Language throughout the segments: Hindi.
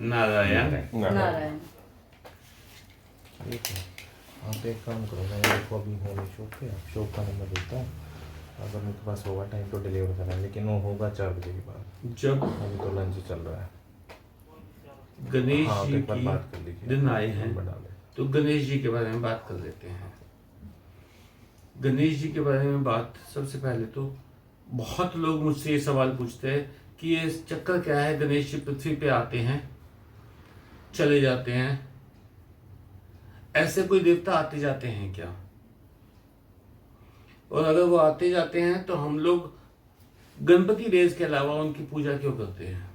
नारायण। नारायण। ठीक है, आप एक काम करो, मैं आपको अभी होम शॉप पे आप शॉप का नंबर देता हूँ, अगर मेरे पास होगा टाइम तो डिलीवर करना है, लेकिन वो होगा 4 बजे के बाद। जब अभी तो लंच चल रहा है। गणेश हाँ, जी तो एक बार की बात कर लीजिए, दिन आए हैं, नंबर डाल दें। तो गणेश जी के बारे में बात कर लेते हैं। गणेश जी के बारे में बात, सबसे पहले तो बहुत लोग मुझसे ये सवाल पूछते हैं कि ये चक्कर क्या है, गणेश जी पृथ्वी पे आते हैं चले जाते हैं, ऐसे कोई देवता आते जाते हैं क्या? और अगर वो आते जाते हैं तो हम लोग गणपति देव के अलावा उनकी पूजा क्यों करते हैं?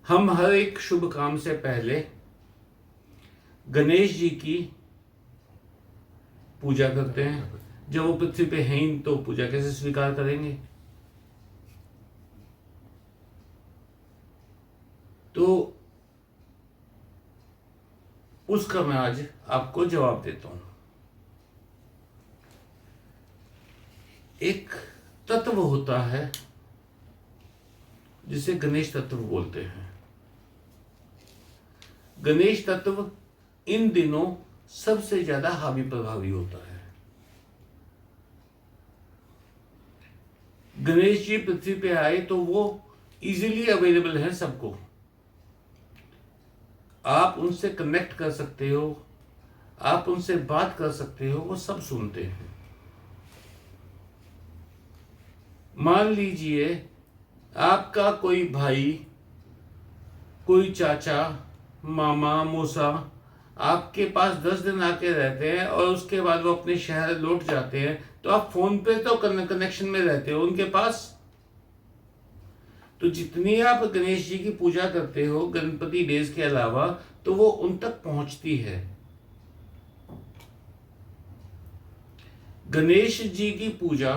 हम हर एक शुभ काम से पहले गणेश जी की पूजा करते हैं। जब वो पृथ्वी पे हैं ही तो पूजा कैसे स्वीकार करेंगे? तो उसका मैं आज आपको जवाब देता हूं। एक तत्व होता है जिसे गणेश तत्व बोलते हैं। गणेश तत्व इन दिनों सबसे ज्यादा हावी प्रभावी होता है। गणेश जी पृथ्वी पे आए तो वो इजीली अवेलेबल हैं सबको। आप उनसे कनेक्ट कर सकते हो, आप उनसे बात कर सकते हो, वो सब सुनते हैं। मान लीजिए आपका कोई भाई, कोई चाचा, मामा, मौसा आपके पास 10 दिन आके रहते हैं और उसके बाद वो अपने शहर लौट जाते हैं, तो आप फोन पे तो कनेक्शन में रहते हो उनके पास। तो जितनी आप गणेश जी की पूजा करते हो गणपति डेज के अलावा, तो वो उन तक पहुंचती है। गणेश जी की पूजा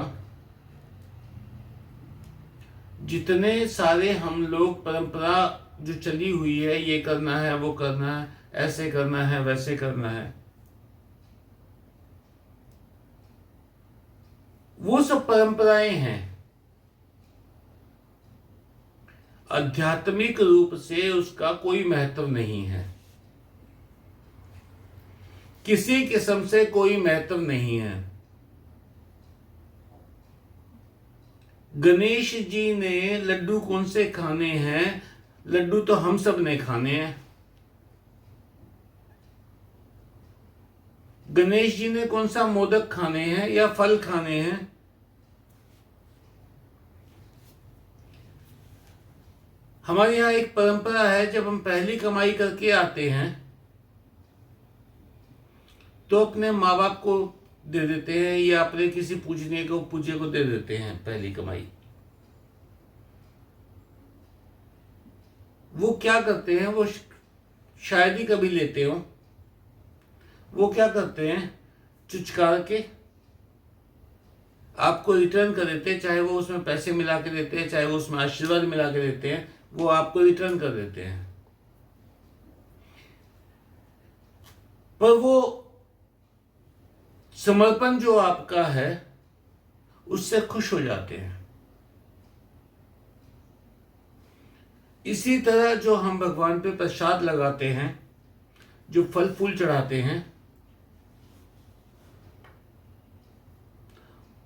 जितने सारे हम लोग परंपरा जो चली हुई है, ये करना है, वो करना है, ऐसे करना है, वैसे करना है, वो सब परंपराएं हैं। आध्यात्मिक रूप से उसका कोई महत्व नहीं है, किसी किस्म से कोई महत्व नहीं है। गणेश जी ने लड्डू कौन से खाने हैं? लड्डू तो हम सब ने खाने हैं। गणेश जी ने कौन सा मोदक खाने हैं या फल खाने हैं? हमारे यहां एक परंपरा है, जब हम पहली कमाई करके आते हैं तो अपने माँ बाप को दे देते हैं या अपने किसी पूजनीय को, पूज्य को दे देते हैं पहली कमाई। वो क्या करते हैं, वो शायद ही कभी लेते हो, वो क्या करते हैं, चुचकार के आपको रिटर्न कर देते हैं। चाहे वो उसमें पैसे मिला के देते हैं, चाहे वो उसमें आशीर्वाद मिला के देते हैं, वो आपको रिटर्न कर देते हैं। पर वो समर्पण जो आपका है उससे खुश हो जाते हैं। इसी तरह जो हम भगवान पे प्रसाद लगाते हैं, जो फल फूल चढ़ाते हैं,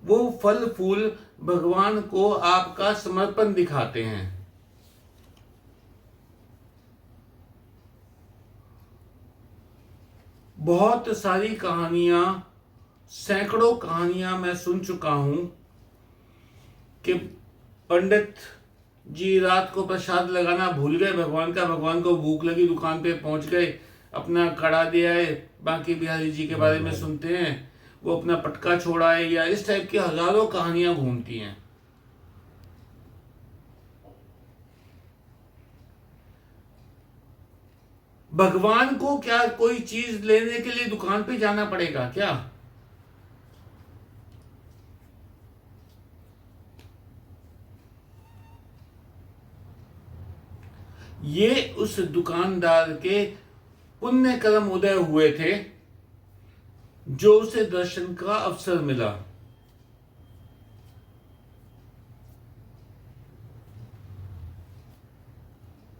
वो फल फूल भगवान को आपका समर्पण दिखाते हैं। बहुत सारी कहानियां, सैकड़ों कहानियां मैं सुन चुका हूं कि पंडित जी रात को प्रसाद लगाना भूल गए भगवान का, भगवान को भूख लगी, दुकान पे पहुंच गए, अपना कड़ा दिया है। बांके बिहारी जी के बारे में सुनते हैं, वो अपना पटका छोड़ा है, या इस टाइप की हजारों कहानियां घूमती हैं। भगवान को क्या कोई चीज लेने के लिए दुकान पे जाना पड़ेगा क्या? ये उस दुकानदार के पुण्य कर्म उदय हुए थे जो उसे दर्शन का अवसर मिला।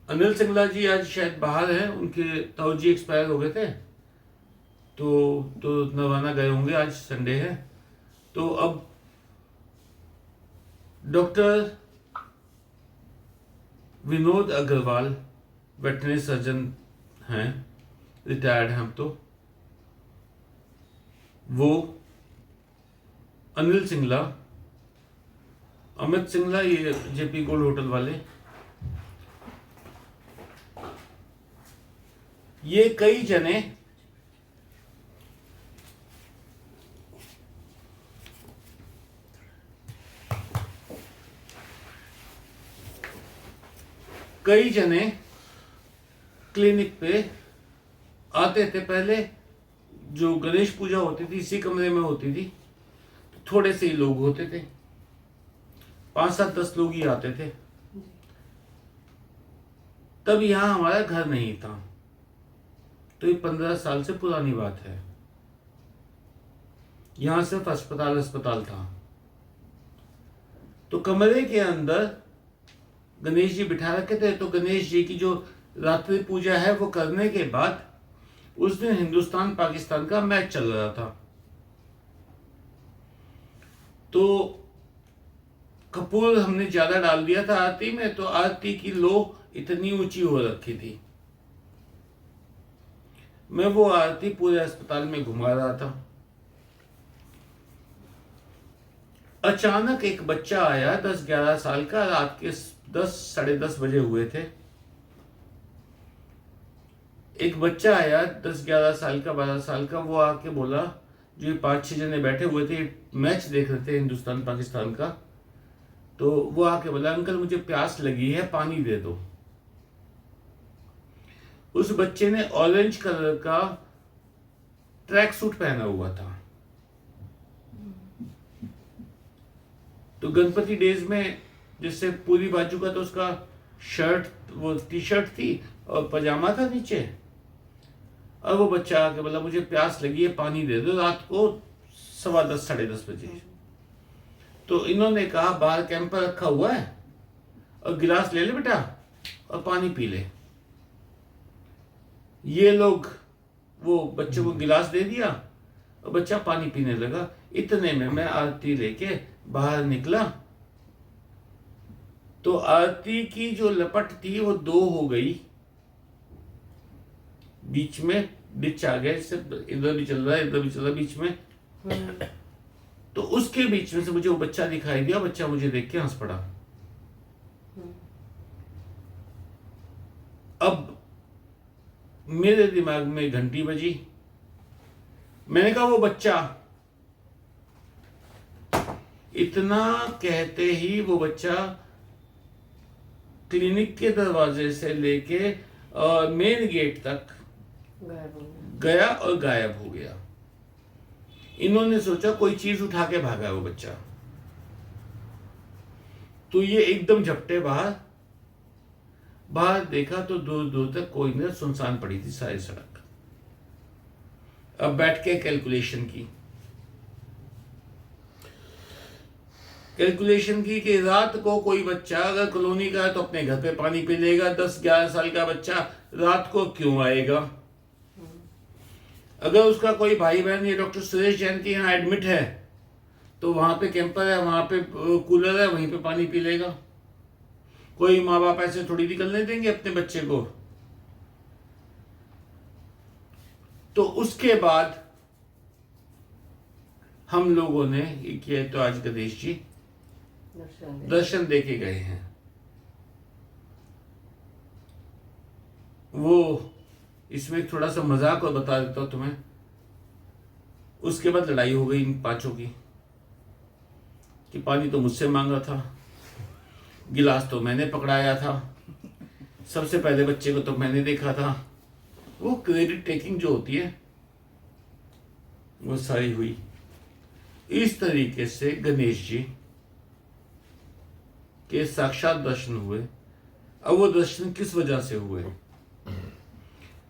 अनिल सिंगला जी आज शायद बाहर हैं, उनके ताऊ जी एक्सपायर हो गए थे, तो नवाना गए होंगे, आज संडे है। तो अब doctor Vinod Agarwal veterinary surgeon हैं, रिटायर्ड हैं अब तो, वो अनिल सिंगला, अमित सिंगला, ये जेपी गोल्ड होटल वाले, ये कई जने क्लिनिक पे आते थे। पहले जो गणेश पूजा होती थी इसी कमरे में होती थी, तो थोड़े से ही लोग होते थे, 5-7-10 लोग ही आते थे। तब यहां हमारा घर नहीं था, तो ये 15 साल से पुरानी बात है। यहां सिर्फ अस्पताल था। तो कमरे के अंदर गणेश जी बिठा रखे थे। तो गणेश जी की जो रात्रि पूजा है वो करने के बाद उस दिन हिंदुस्तान पाकिस्तान का मैच चल रहा था। तो कपूर हमने ज्यादा डाल दिया था आरती में, तो आरती की लो इतनी ऊंची हो रखी थी। मैं वो आरती पूरे अस्पताल में घुमा रहा था। अचानक एक बच्चा आया 10-11 साल का, रात के 10-10:30 बजे हुए थे। एक बच्चा आया 10-11 साल का, 12 साल का, वो आके बोला, जो 5-6 जने बैठे हुए थे मैच देख रहे थे हिंदुस्तान पाकिस्तान का, तो वो आके बोला, अंकल मुझे प्यास लगी है, पानी दे दो। उस बच्चे ने ऑरेंज कलर का ट्रैक सूट पहना हुआ था। तो गणपति डेज में जिससे पूरी बाजू का, तो उसका शर्ट, वो टी शर्ट थी और पजामा था नीचे। और वो बच्चा आके बोला, मुझे प्यास लगी है, पानी दे दो, रात को 10:15-10 बजे। तो इन्होंने कहा, बाहर कैंपर रखा हुआ है और गिलास ले ले बेटा और पानी पी ले। ये लोग वो बच्चे को गिलास दे दिया और बच्चा पानी पीने लगा। इतने में मैं आरती लेके बाहर निकला, तो आरती की जो लपट थी वो 2 हो गई, बीच में डिच आ गया, इधर भी चल रहा है इधर भी चल रहा है बीच में। तो उसके बीच में से मुझे वो बच्चा दिखाई दिया। बच्चा मुझे देख के हंस पड़ा। अब मेरे दिमाग में घंटी बजी। मैंने कहा, वो बच्चा, इतना कहते ही वो बच्चा क्लिनिक के दरवाजे से लेके मेन गेट तक गया और गायब हो गया। इन्होंने सोचा कोई चीज उठा के भागा वो बच्चा। तो ये एकदम झपटे बाहर देखा तो दूर दूर तक कोई नहीं, सुनसान पड़ी थी सारी सड़क। अब बैठ के कैलकुलेशन की कि रात को कोई बच्चा अगर कॉलोनी का है तो अपने घर पे पानी पी लेगा, 10-11 साल का बच्चा रात को क्यों आएगा। अगर उसका कोई भाई बहन, ये डॉक्टर सुरेश जैन के यहाँ एडमिट है, तो वहां पे कैंपर है, वहां पे कूलर है, वहीं पे पानी पी लेगा। कोई माँ बाप ऐसे थोड़ी निकलने देंगे अपने बच्चे को। तो उसके बाद हम लोगों ने ये किया। तो आज गणेश जी दर्शन दे के गए हैं। वो इसमें थोड़ा सा मजाक और बता देता हूं तुम्हें। उसके बाद लड़ाई हो गई इन 5 की कि पानी तो मुझसे मांगा था, गिलास तो मैंने पकड़ाया था, सबसे पहले बच्चे को तो मैंने देखा था। वो क्रेडिट टेकिंग जो होती है वो सारी हुई। इस तरीके से गणेश जी के साक्षात दर्शन हुए। अब वो दर्शन किस वजह से हुए?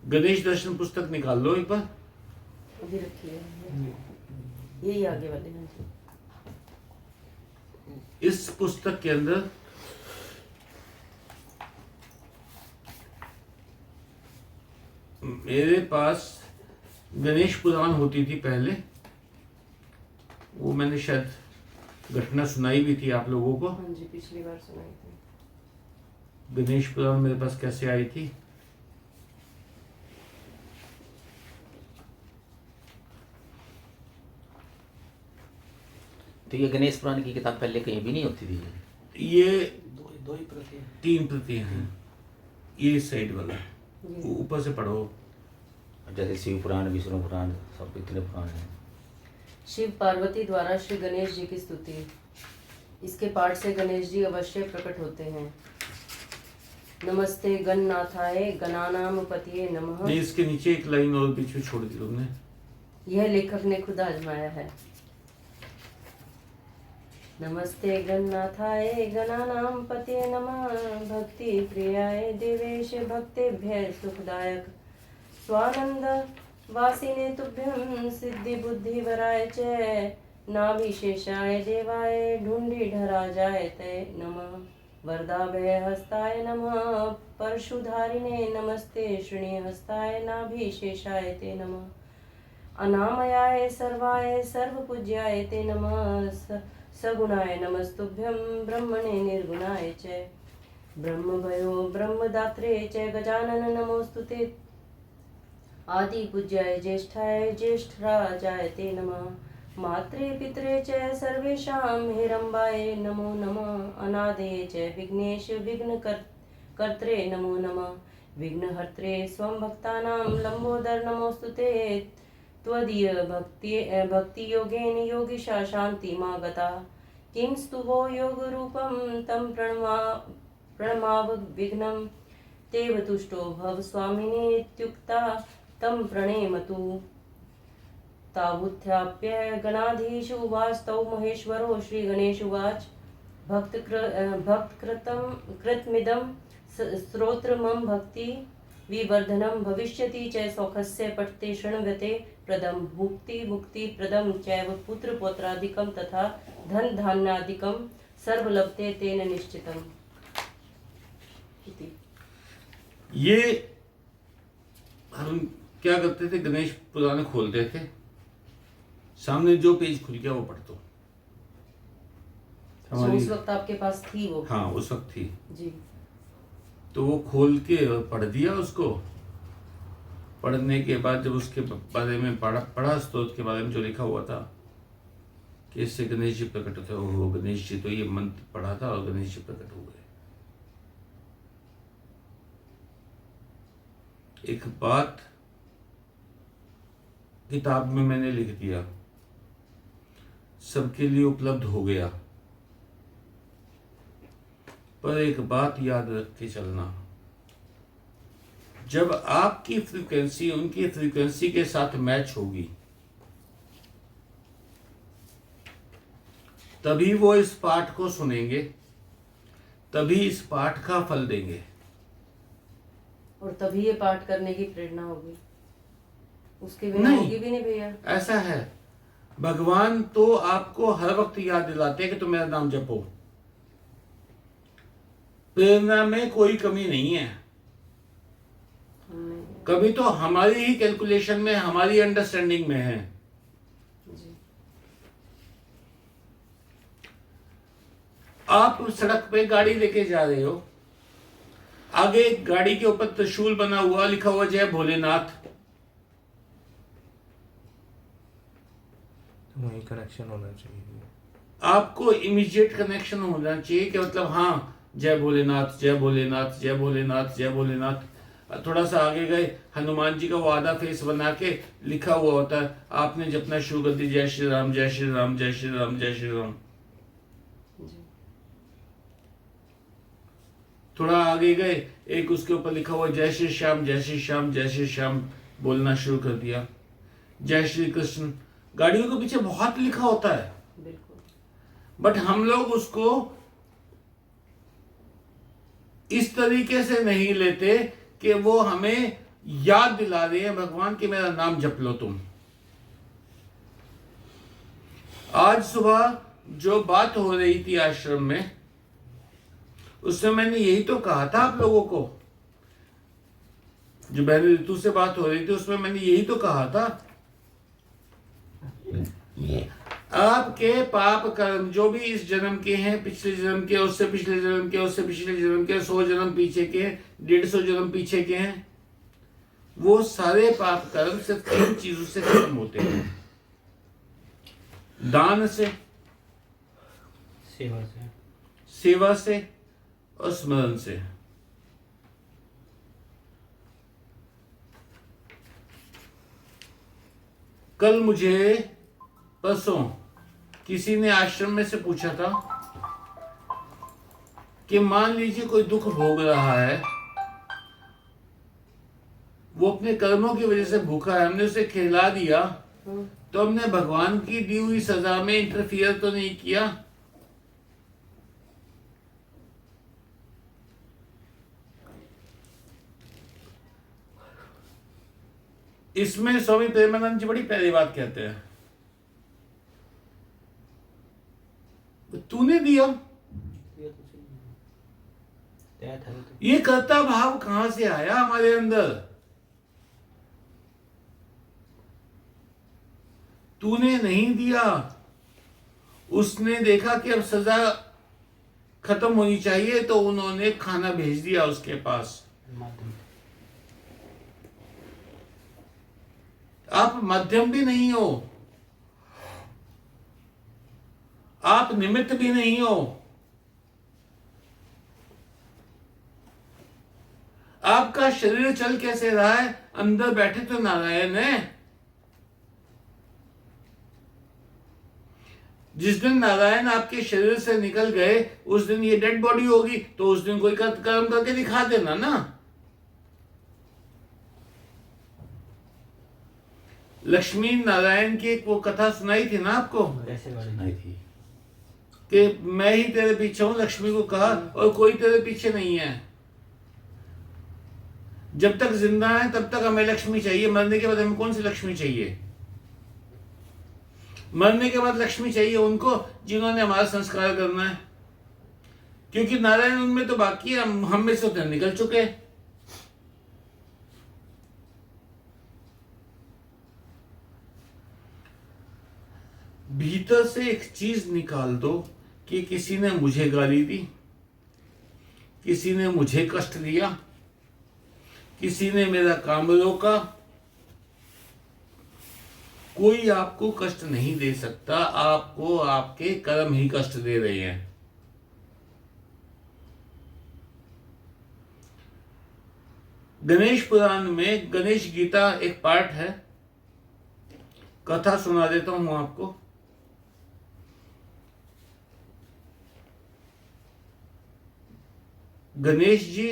गणेश दर्शन पुस्तक निकाल लो एक बार। अभी रखिए, यही आगे वाले हैं जी। इस पुस्तक के अंदर मेरे पास गणेश पुराण होती थी पहले, वो मैंने शायद घटना सुनाई भी थी आप लोगों को। हाँ जी, पिछली बार सुनाई थी। गणेश पुराण मेरे पास कैसे आई थी। तो ये गणेश पुराण की किताब पहले कहीं भी नहीं होती थी। ये दो ही प्रति हैं। 3 प्रतियां हैं, ये इस साइड वाला, जी। ऊपर से पढ़ो। जैसे शिव पुराण, विष्णु पुराण, सब इतने पुराण हैं। शिव पार्वती द्वारा श्री गणेश जी की स्तुति। इसके पाठ से गणेश जी अवश्य प्रकट होते हैं। नमस्ते गणनाथाय गणानाम पतिये नमः। नहीं, इसके नीचे एक लाइन और बीच में छोड़ दी तुमने। यह लेखक ने खुद आजमाया है। नमस्ते गणनाथाय गणानाम पतिये नमः। भक्ति प्रियाय देवेश भक्तेभ्य सुखदायक। स्वानंद वासिने तुभ्यं सिद्धि बुद्धि वराय च। नाभिशेषाय देवाय ढूंढीढराजाय ते नमः। वरदाभय हस्ताय नमः। परशुधारिणे नमस्ते श्रीहस्ताय नाभिशेषाय ते नमः। अनामयाय सर्वाय सर्वपूज्याय ते नमः। सगुणाय नमस्तुभ्यं ब्रह्मणे निर्गुणाय च। ब्रह्मभयो ब्रह्मदात्रे च गजानन नमोस्तुते। आदि पूज्याय ज्येष्ठाय ज्येष्ठराजाय ते नमः। मात्रे पितरे च सर्वेषां हिरम्बाय नमो नमः। अनादे च विघ्नेश विघ्नकर्त्रे नमो नमः। विघ्नहर्त्रे स्वं भक्तानां लंबोदर नमोस्तुते। त्वदीय भक्ति योगेन योगिशा शान्तिमागता। किं स्तुवो योगरूपं तं प्रणमाव विघ्नं। तेव तुष्टो भव स्वामिनेत्युक्ता तं प्रणेमतु। तावुत्थाप्य गणाधीश उवाच। महेश्वरो श्रीगणेश उवाच। कृतमिदं स्तोत्रमं भक्ति विवर्धनं भविष्यति च। सौखस्य पठते शृण्वते प्रदं भुक्ति मुक्ति प्रदं चैव पुत्र पौत्रादिकं तथा धन धान्यादिकं सर्वलभते तेन निश्चितम्। इति। ये हम क्या करते थे, गणेश पुराण खोलते थे, सामने जो पेज खुल गया वो पढ़ दो। जो उस वक्त आपके पास थी वो। हाँ, उस वक्त थी, जी। तो वो खोल के पढ़ दिया उसको। पढ़ने के बाद जब उसके बारे में पढ़ा स्तोत्र के बारे में जो लिखा हुआ था कि इससे गणेश जी प्रकट होते, हो गणेश जी, तो ये मंत्र पढ़ा था और गणेश जी प्रकट हुए। एक बात किताब में मैंने लिख दिया, सबके लिए उपलब्ध हो गया, पर एक बात याद रख के चलना, जब आपकी फ्रीक्वेंसी उनकी फ्रीक्वेंसी के साथ मैच होगी तभी वो इस पाठ को सुनेंगे, तभी इस पाठ का फल देंगे। और तभी ये पाठ करने की प्रेरणा होगी, उसके बिना होगी भी नहीं भैया। ऐसा है, भगवान तो आपको हर वक्त याद दिलाते हैं कि तुम मेरा नाम जपो। प्रेरणा में कोई कमी नहीं है। कभी तो हमारी ही कैलकुलेशन में, हमारी अंडरस्टैंडिंग में है। जी। आप सड़क पे गाड़ी लेके जा रहे हो, आगे गाड़ी के ऊपर त्रिशूल बना हुआ, लिखा हुआ जय भोलेनाथ। वही कनेक्शन होना चाहिए। आपको इमीडिएट कनेक्शन होना चाहिए कि मतलब हाँ, जय भोलेनाथ जय भोलेनाथ जय भोलेनाथ जय भोलेनाथ। थोड़ा सा आगे गए, हनुमान जी का वो आधा फेस बना के लिखा हुआ होता है, आपने जपना शुरू कर दी, जय श्री राम जय श्री राम जय श्री राम जय श्री राम। थोड़ा आगे गए, एक उसके ऊपर लिखा हुआ जय श्री श्याम जय श्री श्याम जय श्री श्याम बोलना शुरू कर दिया, जय श्री कृष्ण। गाड़ियों के पीछे बहुत लिखा होता है, बिल्कुल। बट हम लोग उसको इस तरीके से नहीं लेते कि वो हमें याद दिला रहे हैं भगवान कि मेरा नाम जप लो तुम। आज सुबह जो बात हो रही थी आश्रम में, उसमें मैंने यही तो कहा था आप लोगों को जो बहन ऋतु से बात हो रही थी उसमें मैंने यही तो कहा था, आपके पाप कर्म जो भी इस जन्म के हैं, पिछले जन्म के, उससे पिछले जन्म के, उससे पिछले जन्म के, 100 जन्म पीछे के, 150 जन्म पीछे के हैं, वो सारे पाप कर्म सिर्फ 3 चीजों से खत्म होते हैं। दान से, सेवा से और स्मरण से। कल मुझे परसों किसी ने आश्रम में से पूछा था कि मान लीजिए कोई दुख भोग रहा है, वो अपने कर्मों की वजह से भूखा है, हमने उसे खिला दिया तो हमने भगवान की दी हुई सजा में इंटरफियर तो नहीं किया। इसमें स्वामी प्रेमानंद जी बड़ी पहली बात कहते हैं, तूने दिया, ये कर्ता भाव कहां से आया हमारे अंदर? तूने नहीं दिया, उसने देखा कि अब सजा खत्म होनी चाहिए तो उन्होंने खाना भेज दिया उसके पास। आप मध्यम भी नहीं हो, आप निमित्त भी नहीं हो, आपका शरीर चल कैसे रहा है? अंदर बैठे तो नारायण है। जिस दिन नारायण आपके शरीर से निकल गए उस दिन ये डेड बॉडी होगी, तो उस दिन कोई कर्म करके दिखा देना ना। लक्ष्मी नारायण की एक वो कथा सुनाई थी ना आपको, नहीं थी कि मैं ही तेरे पीछे हूं, लक्ष्मी को कहा, और कोई तेरे पीछे नहीं है। जब तक जिंदा है तब तक हमें लक्ष्मी चाहिए, मरने के बाद हमें कौन सी लक्ष्मी चाहिए? मरने के बाद लक्ष्मी चाहिए उनको जिन्होंने हमारा संस्कार करना है, क्योंकि नारायण उनमें तो बाकी है, हम में से तो निकल चुके। भीतर से एक चीज निकाल दो कि किसी ने मुझे गाली दी, किसी ने मुझे कष्ट दिया, किसी ने मेरा काम रोका। कोई आपको कष्ट नहीं दे सकता, आपको आपके कर्म ही कष्ट दे रहे हैं। गणेश पुराण में गणेश गीता एक पार्ट है, कथा सुना देता हूं आपको। गणेश जी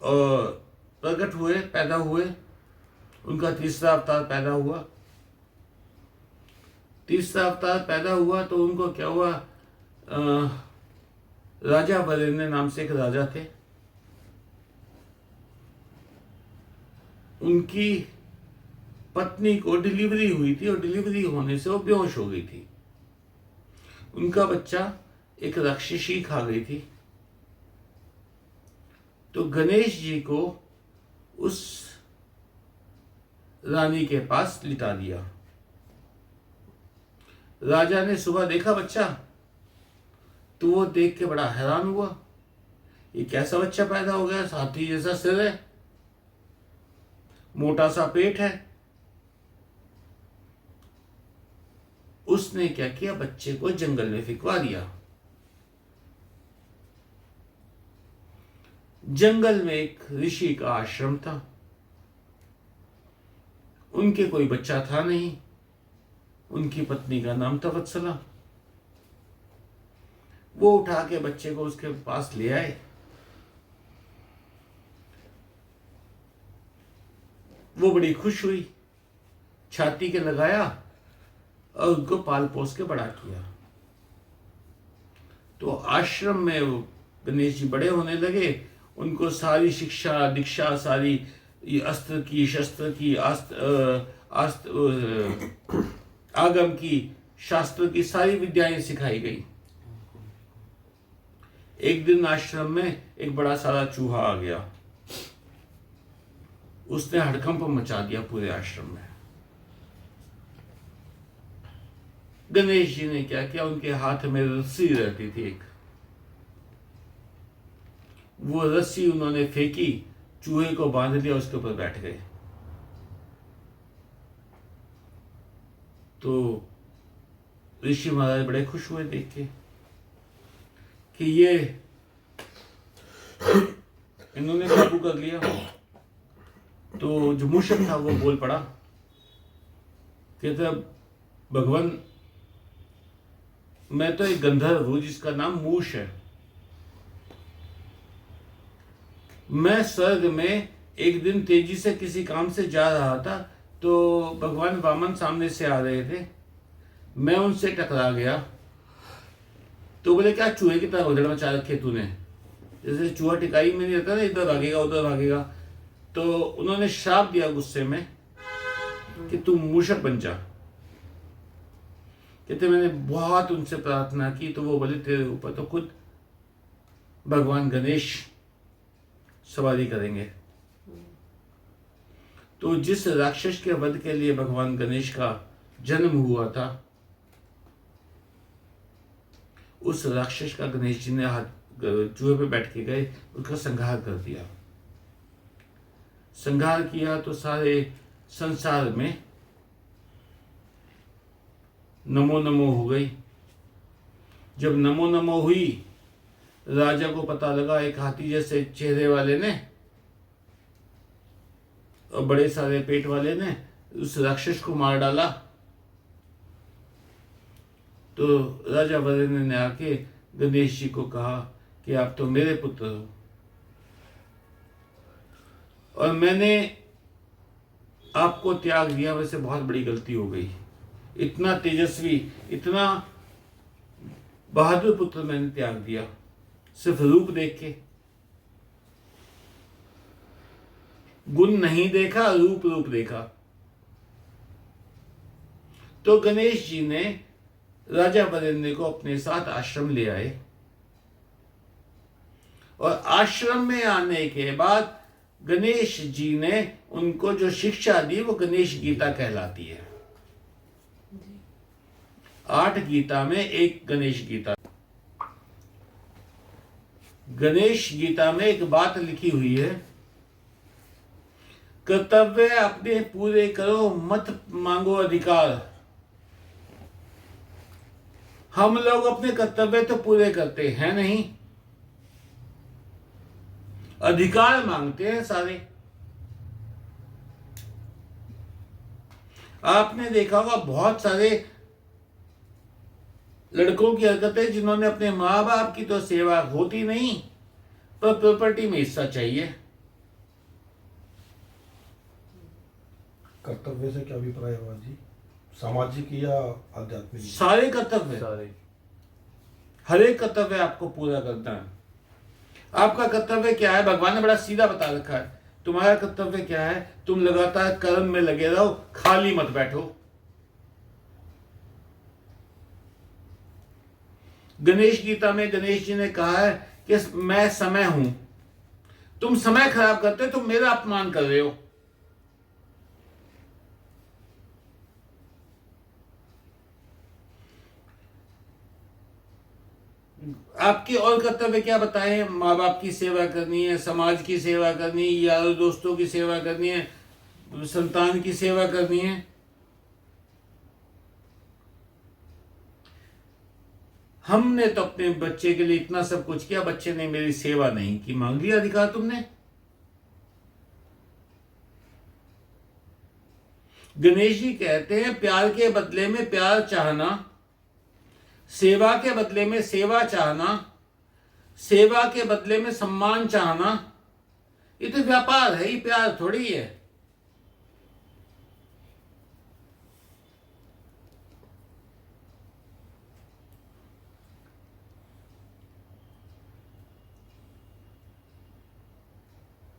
प्रकट हुए, पैदा हुए, उनका तीसरा अवतार पैदा हुआ। तीसरा अवतार पैदा हुआ तो उनको क्या हुआ, राजा वरेण्य नाम से एक राजा थे, उनकी पत्नी को डिलीवरी हुई थी और डिलीवरी होने से वो बेहोश हो गई थी। उनका बच्चा एक राक्षसी खा गई थी, तो गणेश जी को उस रानी के पास लिटा दिया। राजा ने सुबह देखा बच्चा, तो वो देख के बड़ा हैरान हुआ, ये कैसा बच्चा पैदा हो गया, हाथी जैसा सिर है, मोटा सा पेट है। उसने क्या किया, बच्चे को जंगल में फिकवा दिया। जंगल में एक ऋषि का आश्रम था, उनके कोई बच्चा था नहीं, उनकी पत्नी का नाम था वत्सला। वो उठा के बच्चे को उसके पास ले आए। वो बड़ी खुश हुई, छाती के लगाया और उनको पाल पोस के बड़ा किया। तो आश्रम में वो गणेश जी बड़े होने लगे, उनको सारी शिक्षा दीक्षा, सारी ये अस्त्र की, शस्त्र की, आगम की, शास्त्र की सारी विद्याएं सिखाई गई। एक दिन आश्रम में एक बड़ा सारा चूहा आ गया। उसने हड़कंप मचा दिया पूरे आश्रम में। गणेश जी ने क्या किया, उनके हाथ में रस्सी रहती थी एक, वो रस्सी उन्होंने फेंकी, चूहे को बांध लिया, उसके ऊपर बैठ गए। तो ऋषि महाराज बड़े खुश हुए देख के कि ये इन्होंने काबू कर लिया। तो जो मूषक था वो बोल पड़ा, कहता भगवान मैं तो एक गंधर्व हूं जिसका नाम मूष है। मैं स्वर्ग में एक दिन तेजी से किसी काम से जा रहा था, तो भगवान वामन सामने से आ रहे थे, मैं उनसे टकरा गया। तो बोले क्या चूहे की तरह उधड़ मचा रखे तूने, जैसे चूहा टिकाई में नहीं रहता ना, इधर भागेगा उधर भागेगा। तो उन्होंने श्राप दिया गुस्से में कि तू मूषक बन जा। कहते मैंने बहुत उनसे प्रार्थना की, तो वो बोले तेरे ऊपर तो खुद भगवान गणेश सवारी करेंगे। तो जिस राक्षस के वध के लिए भगवान गणेश का जन्म हुआ था, उस राक्षस का गणेश जी ने हाथ चूहे पे बैठ के गए, उसका संहार कर दिया। संहार किया तो सारे संसार में नमो नमो हो गई। जब नमो नमो हुई, राजा को पता लगा एक हाथी जैसे चेहरे वाले ने और बड़े सारे पेट वाले ने उस राक्षस को मार डाला। तो राजा वरेण्य ने आके गणेश जी को कहा कि आप तो मेरे पुत्र हो और मैंने आपको त्याग दिया, वैसे बहुत बड़ी गलती हो गई। इतना तेजस्वी, इतना बहादुर पुत्र मैंने त्याग दिया सिर्फ रूप देख के। गुण नहीं देखा, रूप रूप देखा। तो गणेश जी ने राजा वरेण्य को अपने साथ आश्रम ले आए और आश्रम में आने के बाद गणेश जी ने उनको जो शिक्षा दी वो गणेश गीता कहलाती है। 8 गीता में एक गणेश गीता। गणेश गीता में एक बात लिखी हुई है, कर्तव्य अपने पूरे करो, मत मांगो अधिकार। हम लोग अपने कर्तव्य तो पूरे करते हैं नहीं, अधिकार मांगते हैं सारे। आपने देखा होगा बहुत सारे लड़कों की हरकतें, जिन्होंने अपने माँ बाप की तो सेवा होती नहीं पर प्रॉपर्टी में हिस्सा चाहिए। कर्तव्य से क्या अभिप्राय हुआ जी, सामाजिक या आध्यात्मिक? सारे कर्तव्य, सारे हर एक कर्तव्य आपको पूरा करना है। आपका कर्तव्य क्या है, भगवान ने बड़ा सीधा बता रखा है। तुम्हारा कर्तव्य क्या है, तुम लगातार कर्म में लगे रहो, खाली मत बैठो। गणेश गीता में गणेश जी ने कहा है कि मैं समय हूं, तुम समय खराब करते, तुम मेरा अपमान कर रहे हो। आपके और कर्तव्य क्या बताएं, माँ बाप की सेवा करनी है, समाज की सेवा करनी है, यारों दोस्तों की सेवा करनी है, संतान की सेवा करनी है। हमने तो अपने बच्चे के लिए इतना सब कुछ किया, बच्चे ने मेरी सेवा नहीं की, मांग लिया अधिकार तुमने। गणेश जी कहते हैं प्यार के बदले में प्यार चाहना, सेवा के बदले में सेवा चाहना, सेवा के बदले में सम्मान चाहना, ये तो व्यापार है, ये प्यार थोड़ी है।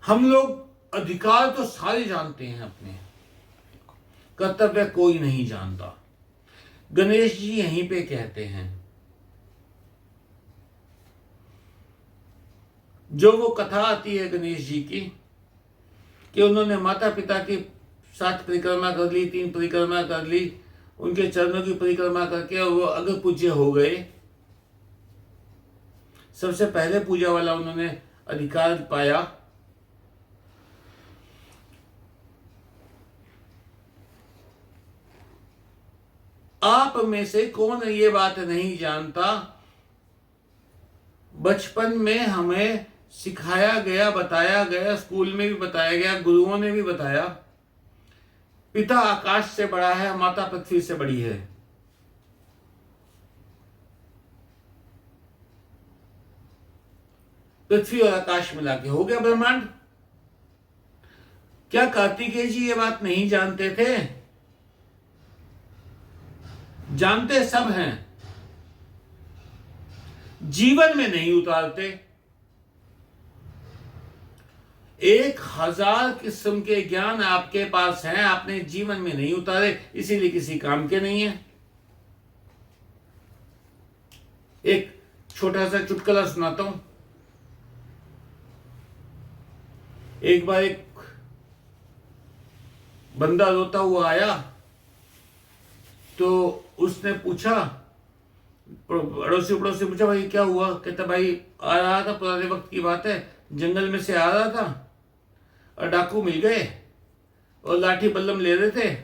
हम लोग अधिकार तो सारे जानते हैं अपने, कर्तव्य कोई नहीं जानता। गणेश जी यहीं पे कहते हैं, जो वो कथा आती है गणेश जी की कि उन्होंने माता पिता की 7 परिक्रमा कर ली, 3 परिक्रमा कर ली, उनके चरणों की परिक्रमा करके वो अगर पूज्य हो गए, सबसे पहले पूजा वाला उन्होंने अधिकार पाया। आप में से कौन ये बात नहीं जानता, बचपन में हमें सिखाया गया, बताया गया, स्कूल में भी बताया गया, गुरुओं ने भी बताया, पिता आकाश से बड़ा है, माता पृथ्वी से बड़ी है। पृथ्वी और आकाश मिला के हो गया ब्रह्मांड। क्या कार्तिकेय जी ये बात नहीं जानते थे? जानते सब हैं, जीवन में नहीं उतारते। 1000 किस्म के ज्ञान आपके पास हैं, आपने जीवन में नहीं उतारे, इसीलिए किसी काम के नहीं है। एक छोटा सा चुटकुला सुनाता हूं। एक बार एक बंदा रोता हुआ आया, तो उसने पूछा, पड़ोसी पूछा, भाई क्या हुआ? कहता, भाई आ रहा था, पुराने वक्त की बात है, जंगल में से आ रहा था और डाकू मिल गए और लाठी बल्लम ले रहे थे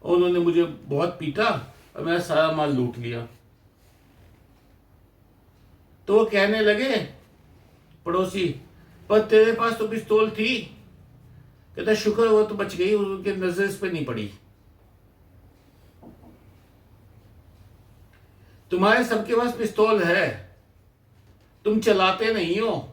और उन्होंने मुझे बहुत पीटा और मेरा सारा माल लूट लिया। तो वो कहने लगे, पड़ोसी, पर तेरे पास तो पिस्तौल थी। कहता, शुक्र हुआ तो बच गई, उनके नजर इस पे नहीं पड़ी। तुम्हारे सबके पास पिस्तौल है, तुम चलाते नहीं हो।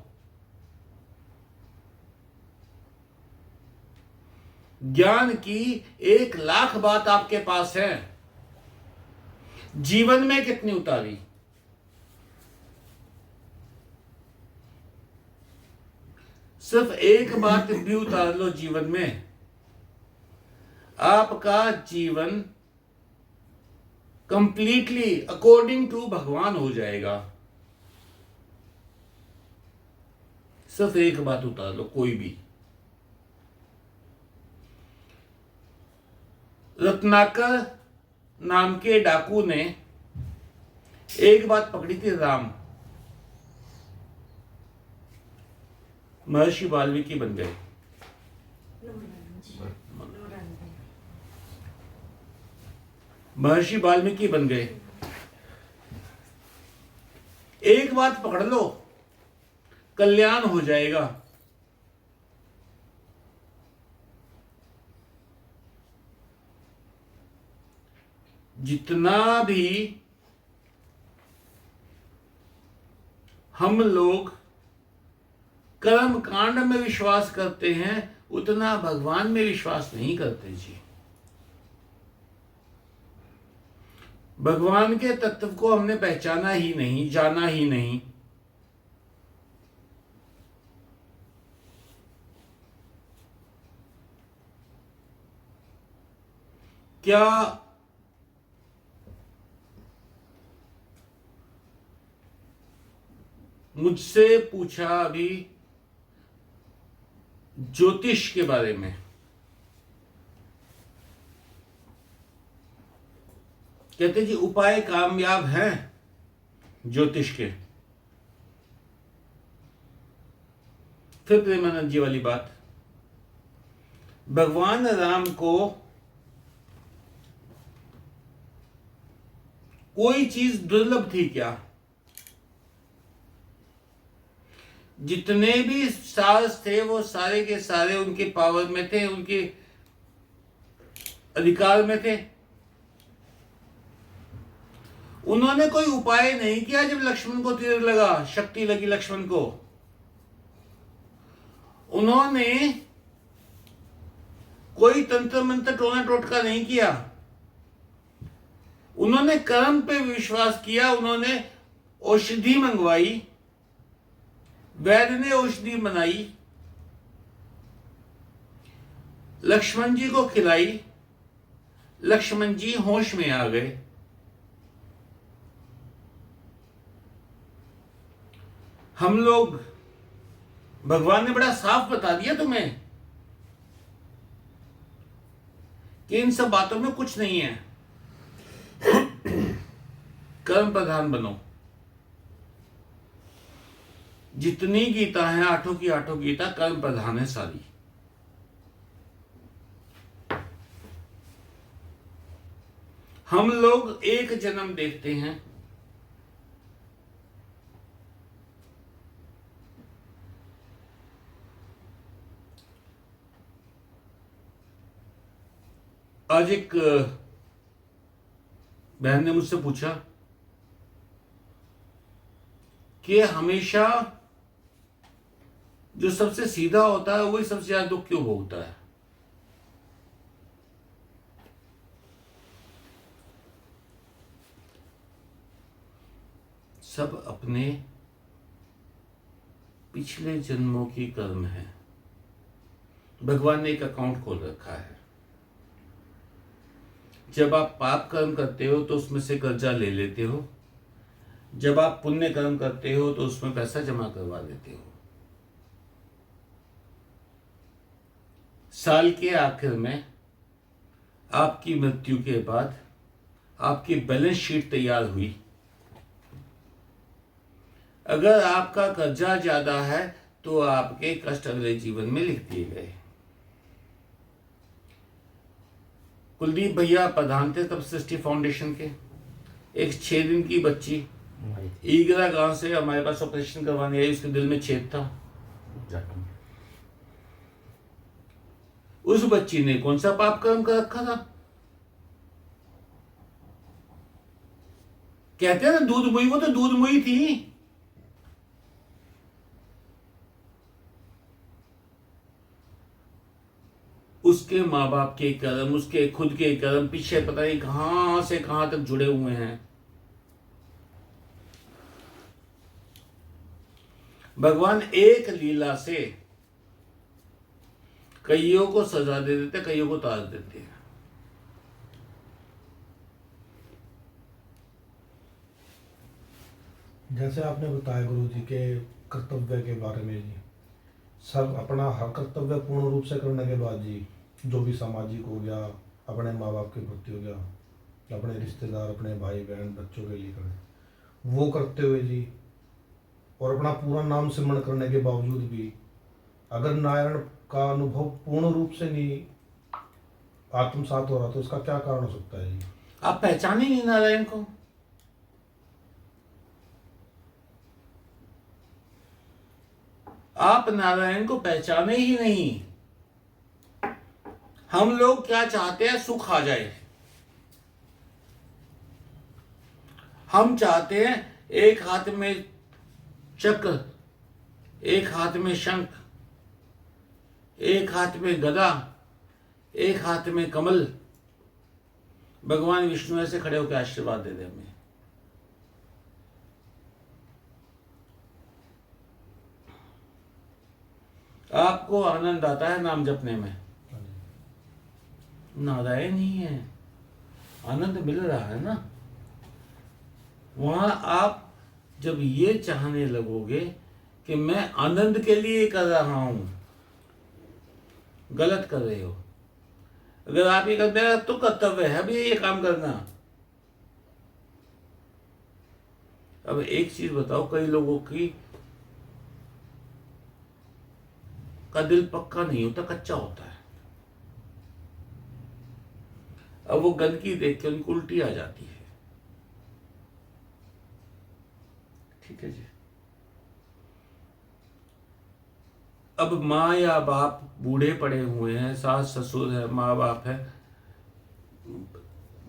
ज्ञान की 1,00,000 बात आपके पास है, जीवन में कितनी उतारी? सिर्फ एक बात भी उतार लो जीवन में, आपका जीवन कंप्लीटली अकॉर्डिंग टू भगवान हो जाएगा। सिर्फ एक बात उतार लो, कोई भी। रत्नाकर नाम के डाकू ने एक बात पकड़ी थी, राम। महर्षि वाल्मीकि बन गए। महर्षि वाल्मीकि बन गए। एक बात पकड़ लो, कल्याण हो जाएगा। जितना भी हम लोग कर्म कांड में विश्वास करते हैं, उतना भगवान में विश्वास नहीं करते जी। भगवान के तत्व को हमने पहचाना ही नहीं, जाना ही नहीं। क्या मुझसे पूछा अभी ज्योतिष के बारे में, कहते जी उपाय कामयाब हैं ज्योतिष के। फिर प्रेमानंद जी वाली बात, भगवान राम को कोई चीज दुर्लभ थी क्या? जितने भी साहस थे वो सारे के सारे उनके पावर में थे, उनके अधिकार में थे। उन्होंने कोई उपाय नहीं किया। जब लक्ष्मण को तीर लगा, शक्ति लगी लक्ष्मण को, उन्होंने कोई तंत्र मंत्र टोना टोटका नहीं किया। उन्होंने कर्म पे विश्वास किया। उन्होंने औषधि मंगवाई, वैद्य ने औषधि बनाई, लक्ष्मण जी को खिलाई, लक्ष्मण जी होश में आ गए। हम लोग भगवान ने बड़ा साफ बता दिया तुम्हें कि इन सब बातों में कुछ नहीं है। कर्म प्रधान बनो। जितनी गीता है, आठों की आठों गीता कर्म प्रधान है सारी। हम लोग एक जन्म देखते हैं, आज एक बहन ने मुझसे पूछा कि हमेशा जो सबसे सीधा होता है वही सबसे ज्यादा दुख क्यों भोगता है। सब अपने पिछले जन्मों की कर्म है। भगवान ने एक अकाउंट खोल रखा है। जब आप पाप कर्म करते हो तो उसमें से कर्जा ले लेते हो, जब आप पुण्य कर्म करते हो तो उसमें पैसा जमा करवा देते हो। साल के आखिर में आपकी मृत्यु के बाद आपकी बैलेंस शीट तैयार हुई। अगर आपका कर्जा ज्यादा है तो आपके कष्ट अगले जीवन में लिख दिए गए। कुलदीप भैया प्रधान थे तब सृष्टि फाउंडेशन के। एक 6 दिन की बच्ची ईगरा गांव से हमारे पास ऑपरेशन करवाने आई। उसके दिल में छेद था। उस बच्ची ने कौन सा पाप कर्म कर रखा था? कहते हैं ना दूध मुई, वो तो दूध मुई थी। उसके माँ बाप के कर्म, उसके खुद के कर्म पीछे पता नहीं कहां से कहां तक जुड़े हुए हैं। भगवान एक लीला से कईयों को सजा दे देते, कईयों को ताज देते हैं। जैसे आपने बताया गुरु जी के कर्तव्य के बारे में जी, सब अपना हर कर्तव्य पूर्ण रूप से करने के बाद जी, जो भी सामाजिक हो गया, अपने माँ बाप के प्रति हो गया, अपने रिश्तेदार, अपने भाई बहन बच्चों के लिए करें, वो करते हुए जी, और अपना पूरा नाम सिमरण करने के बावजूद भी अगर नारायण का अनुभव पूर्ण रूप से नहीं आत्मसात हो रहा तो इसका क्या कारण हो सकता है जी? आप पहचाने नहीं नारायण को। आप नारायण को पहचाने ही नहीं। हम लोग क्या चाहते हैं? सुख आ जाए। हम चाहते हैं एक हाथ में चक्र, एक हाथ में शंख, एक हाथ में गदा, एक हाथ में कमल। भगवान विष्णु ऐसे खड़े होकर आशीर्वाद दे दे हमें। आपको आनंद आता है नाम जपने में? नारायण ही है, आनंद मिल रहा है ना। वहां आप जब ये चाहने लगोगे कि मैं आनंद के लिए कर रहा हूं, गलत कर रहे हो। अगर आप ये करते हैं तो कर्तव्य है भी ये काम करना। अब एक चीज बताओ, कई लोगों की का दिल पक्का नहीं होता, कच्चा होता है। अब वो गंदगी देख के उनको उल्टी आ जाती है। ठीक है जी। अब माँ या बाप बूढ़े पड़े हुए हैं, सास ससुर है, माँ बाप है,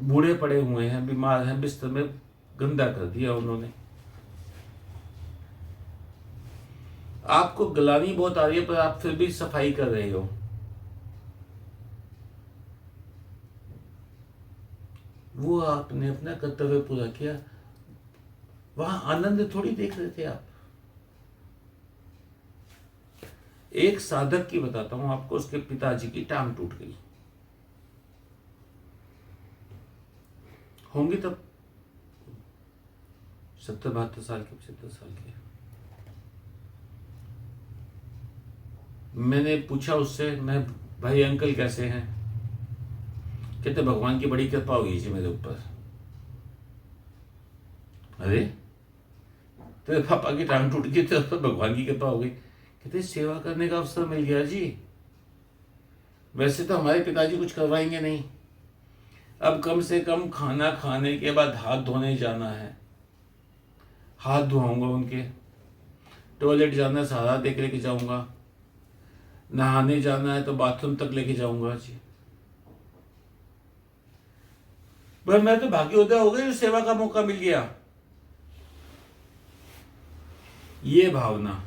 बूढ़े पड़े हुए हैं, बीमार हैं, बिस्तर में गंदा कर दिया उन्होंने। आपको गलानी बहुत आ रही है पर आप फिर भी सफाई कर रहे हो। वो आपने अपना कर्तव्य पूरा किया। वहां आनंद थोड़ी देख रहे थे आप। एक साधक की बताता हूं आपको, उसके पिताजी की टांग टूट गई। होंगे तब 70-72 साल के, 75 साल के। मैंने पूछा उससे, मैं भाई अंकल कैसे हैं? कहते भगवान की बड़ी कृपा हुई जी मेरे ऊपर। अरे तेरे पापा की टांग टूट गई तो भगवान की कृपा हो गई? कहते सेवा करने का अवसर मिल गया जी। वैसे तो हमारे पिताजी कुछ करवाएंगे नहीं, अब कम से कम खाना खाने के बाद हाथ धोने जाना है, हाथ धोऊंगा उनके, टॉयलेट जाना है सारा देख लेके जाऊंगा, नहाने जाना है तो बाथरूम तक लेके जाऊंगा जी। पर मैं तो भाग्योदय हो गई, सेवा का मौका मिल गया। ये भावना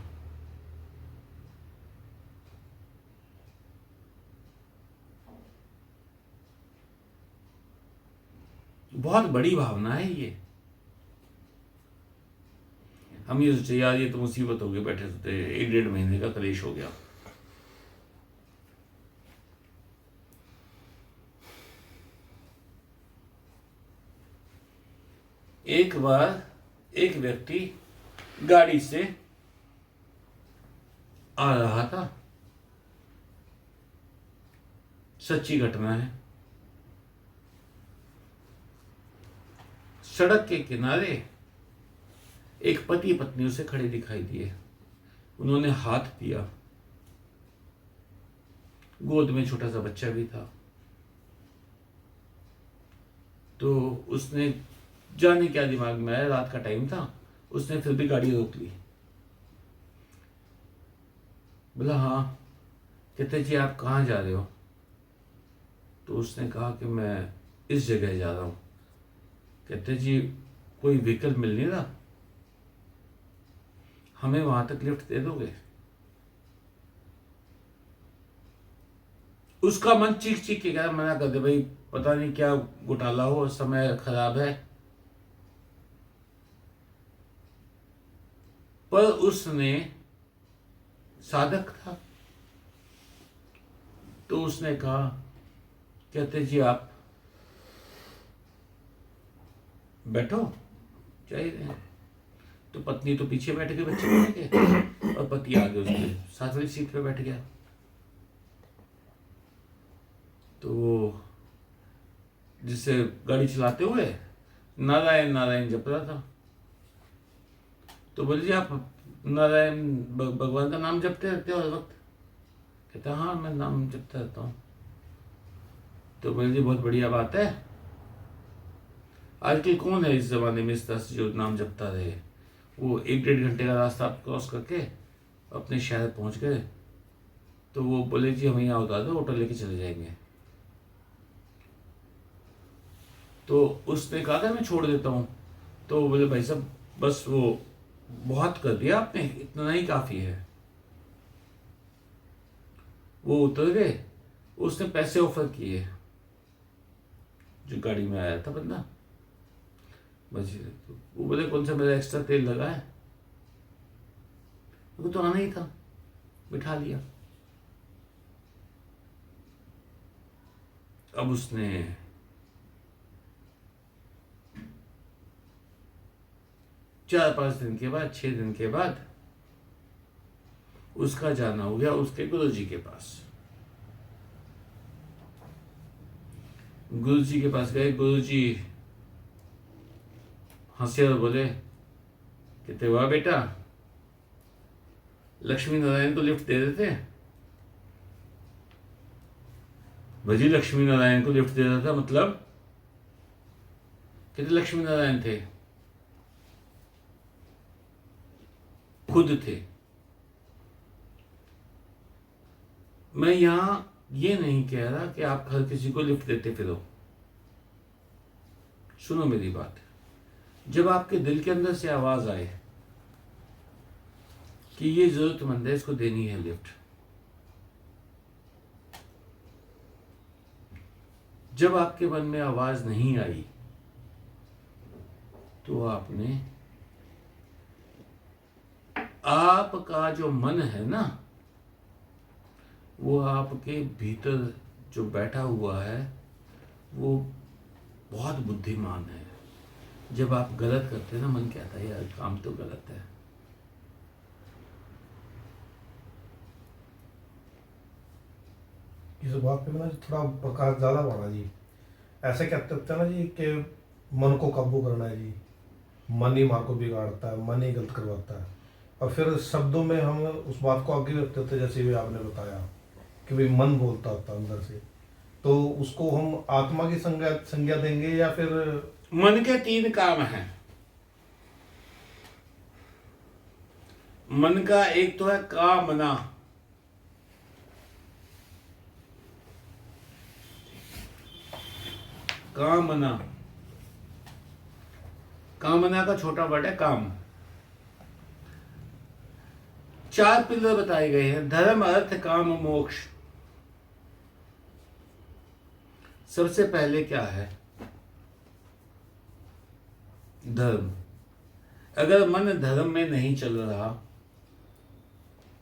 बहुत बड़ी भावना है ये। हम ये सोचे यार ये तो मुसीबत हो गई, बैठे थे 1-1.5 महीने का कलेश हो गया। एक बार एक व्यक्ति गाड़ी से आ रहा था, सच्ची घटना है। सड़क के किनारे एक पति पत्नी उसे खड़े दिखाई दिए। उन्होंने हाथ दिया, गोद में छोटा सा बच्चा भी था। तो उसने जाने क्या दिमाग में आया, रात का टाइम था, उसने फिर भी गाड़ी रोक ली। बोला हाँ। कहते जी आप कहाँ जा रहे हो? तो उसने कहा कि मैं इस जगह जा रहा हूँ। कहते जी कोई व्हीकल मिल नहीं रहा, हमें वहां तक लिफ्ट दे दोगे? उसका मन चीख चीख के कह मना कर दे, भाई पता नहीं क्या घोटाला हो, समय खराब है। पर उसने साधक था, तो उसने कहा, कहते जी आप बैठो चाहिए। तो पत्नी तो पीछे बैठ गई, बच्चे बैठ गए, और पति आगे उसके साथ वाली सीट पे बैठ गया। तो वो जिससे गाड़ी चलाते हुए नारायण नारायण जप रहा था। तो बोले जी आप नारायण भगवान का नाम जपते रहते हो हर वक्त? कहता हाँ मैं नाम जपता रहता हूँ। तो बोले जी बहुत बढ़िया बात है। आजकल कौन है इस जमाने में इस तरह से जो नाम जपता रहे? वो 1-1.5 घंटे का रास्ता क्रॉस करके अपने शहर पहुंच गए। तो वो बोले जी हमें यहाँ उतार दो, ऑटो लेके चले जाएंगे। तो उसने कहा था मैं छोड़ देता हूँ। तो बोले भाई साहब बस वो बहुत कर दिया आपने, इतना ही काफ़ी है। वो उतर गए, उसने पैसे ऑफर किए जो गाड़ी में आया था बंदा। बस वो बोले कौन सा मेरा एक्स्ट्रा तेल लगा है? वो तो आना ही था, बिठा लिया। अब उसने चार 5 दिन के बाद, 6 दिन के बाद उसका जाना हो गया उसके गुरुजी के पास। गुरुजी के पास गए, गुरुजी हंसे और बोले, कहते वाह बेटा, लक्ष्मी नारायण को लिफ्ट दे देते? भजी लक्ष्मी नारायण को लिफ्ट दे रहा था मतलब? कहते लक्ष्मी नारायण थे, खुद थे। मैं यहां ये नहीं कह रहा कि आप हर किसी को लिफ्ट देते फिरो। सुनो मेरी बात, जब आपके दिल के अंदर से आवाज आए कि ये जरूरतमंद है, इसको देनी है लिफ्ट, जब आपके मन में आवाज नहीं आई तो आपने, आपका जो मन है ना, वो आपके भीतर जो बैठा हुआ है वो बहुत बुद्धिमान है। जब आप गलत करते हैं ना, मन कहता है यार काम तो गलत है। इस बात पे ना थोड़ा प्रकाश ज़्यादा बढ़ा जी। ऐसे कहते होते हैं ना जी कि मन को काबू करना है जी, मन ही मार को बिगाड़ता है, मन ही गलत करवाता है। और फिर शब्दों में हम उस बात को आगे रखते होते, जैसे भी आपने बताया कि भाई मन बोलता होता अंदर से, तो उसको हम आत्मा की संज्ञा देंगे या फिर मन के 3 काम हैं। मन का एक तो है कामना, कामना, कामना का छोटा वर्ड है काम। 4 पिलर बताए गए हैं, धर्म अर्थ काम मोक्ष। सबसे पहले क्या है? धर्म। अगर मन धर्म में नहीं चल रहा